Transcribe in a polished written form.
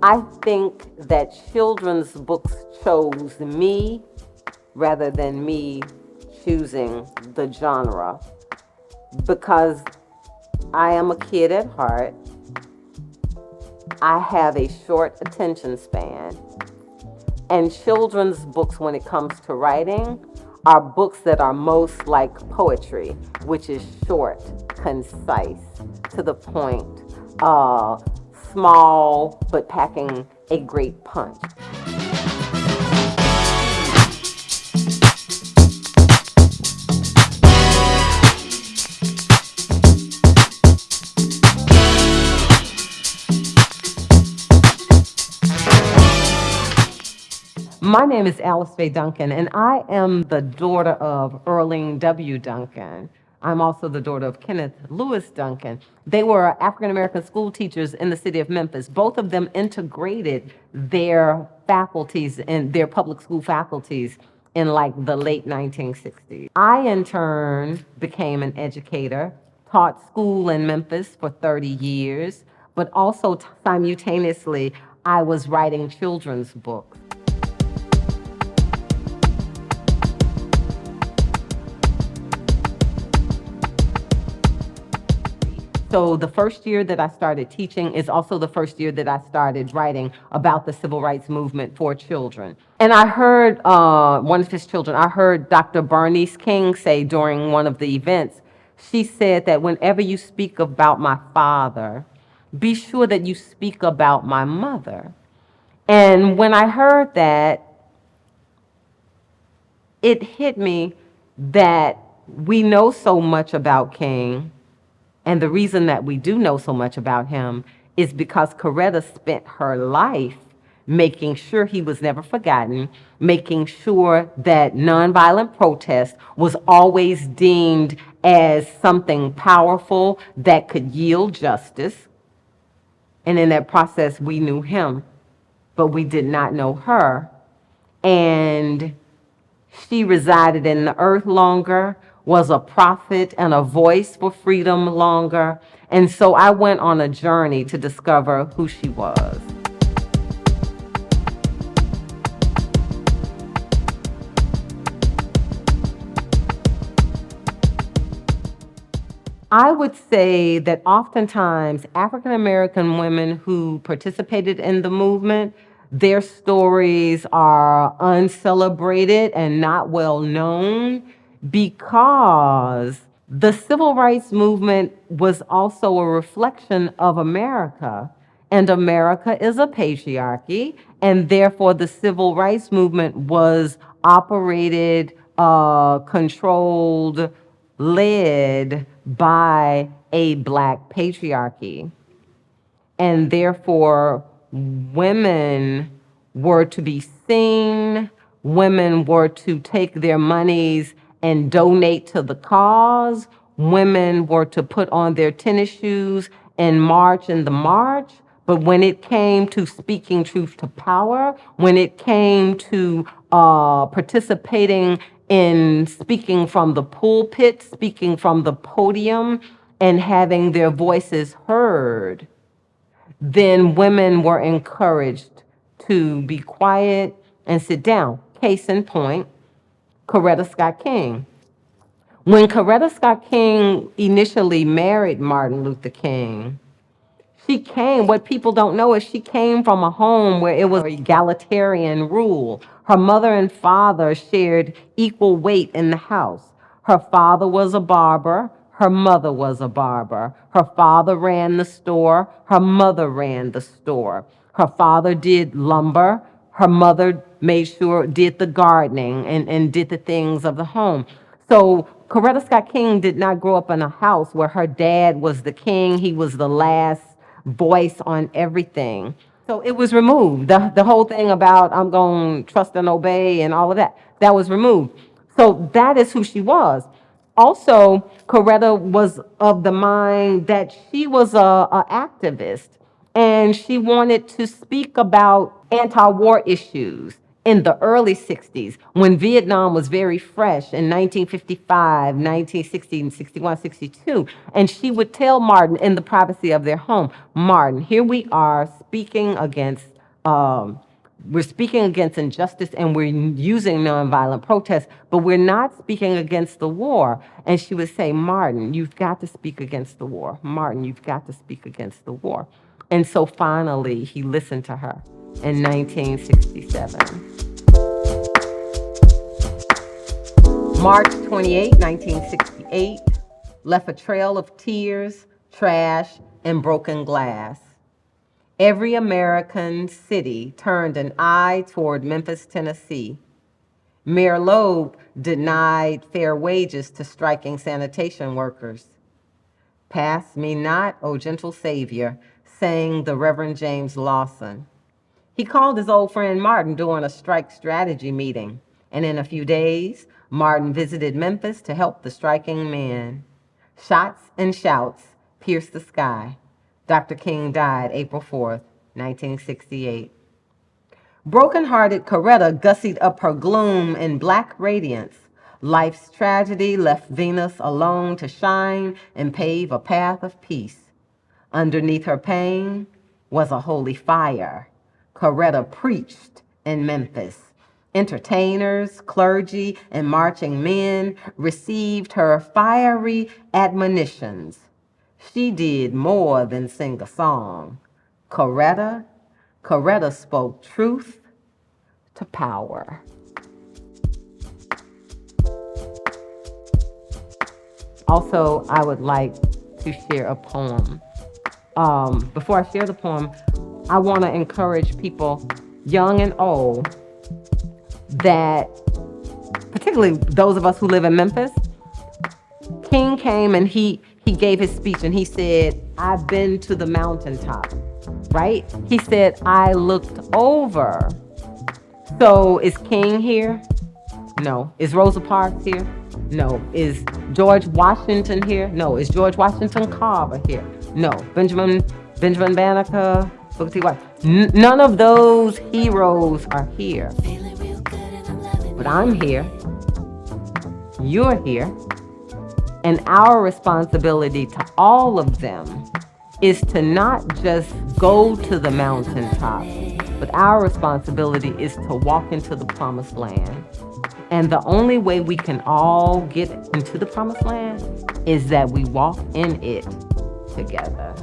I think that children's books chose me rather than me choosing the genre because I am a kid at heart. I have a short attention span. And children's books, when it comes to writing, are books that are most like poetry, which is short, concise, to the point, uh, small, but packing a great punch. My name is Alice Faye Duncan, and I am the daughter of Erling W. Duncan. I'm also the daughter of Kenneth Lewis Duncan. They were African American school teachers in the city of Memphis. Both of them integrated their faculties and their public school faculties in like the late 1960s. I, in turn, became an educator, taught school in Memphis for 30 years, but also simultaneously, I was writing children's books. So the first year that I started teaching is also the first year that I started writing about the civil rights movement for children. And I heard one of his children, I heard Dr. Bernice King say during one of the events, she said that whenever you speak about my father, be sure that you speak about my mother. And when I heard that, it hit me that we know so much about King. And the reason that we do know so much about him is because Coretta spent her life making sure he was never forgotten, making sure that nonviolent protest was always deemed as something powerful that could yield justice. And in that process, we knew him, but we did not know her. And she resided in the earth longer, was a prophet and a voice for freedom longer. And so I went on a journey to discover who she was. I would say that oftentimes African American women who participated in the movement, their stories are uncelebrated and not well known because the civil rights movement was also a reflection of America. And America is a patriarchy, and therefore the civil rights movement was operated, controlled, led by a black patriarchy. And therefore, women were to be seen, women were to take their monies and donate to the cause, women were to put on their tennis shoes and march in the march. But when it came to speaking truth to power, when it came to participating in speaking from the pulpit, speaking from the podium, and having their voices heard, then women were encouraged to be quiet and sit down. Case in point, Coretta Scott King. When Coretta Scott King initially married Martin Luther King, what people don't know is she came from a home where it was egalitarian rule. Her mother and father shared equal weight in the house. Her father was a barber. Her mother was a barber. Her father ran the store. Her mother ran the store. Her father did lumber. Her mother made sure did the gardening and did the things of the home. So Coretta Scott King did not grow up in a house where her dad was the king. He was the last voice on everything. So it was removed. The whole thing about I'm going to trust and obey and all of that, that was removed. So that is who she was. Also, Coretta was of the mind that she was a activist, and she wanted to speak about anti-war issues in the early 60s when Vietnam was very fresh in 1955, 1960, 61, 62. And she would tell Martin in the privacy of their home, Martin, here we are speaking against We're speaking against injustice and we're using nonviolent protest, but we're not speaking against the war. And she would say, Martin, you've got to speak against the war. Martin, you've got to speak against the war. And so finally, he listened to her in 1967. March 28, 1968, left a trail of tears, trash, and broken glass. Every American city turned an eye toward Memphis, Tennessee. Mayor Loeb denied fair wages to striking sanitation workers. Pass me not, O gentle Savior, sang the Reverend James Lawson. He called his old friend Martin during a strike strategy meeting, and in a few days, Martin visited Memphis to help the striking men. Shots and shouts pierced the sky. Dr. King died April 4th, 1968. Broken-hearted Coretta gussied up her gloom in black radiance. Life's tragedy left Venus alone to shine and pave a path of peace. Underneath her pain was a holy fire. Coretta preached in Memphis. Entertainers, clergy, and marching men received her fiery admonitions. She did more than sing a song. Coretta spoke truth to power. Also, I would like to share a poem. Before I share the poem, I want to encourage people, young and old, that particularly those of us who live in Memphis, King came and he gave his speech and he said, I've been to the mountaintop, right? He said, I looked over. So is King here? No. Is Rosa Parks here? No. Is George Washington here? No. Is George Washington Carver here? No. Benjamin Banneker, Booker T. Washington. None of those heroes are here. But I'm here. You're here. And our responsibility to all of them is to not just go to the mountaintop, but our responsibility is to walk into the promised land. And the only way we can all get into the promised land is that we walk in it together.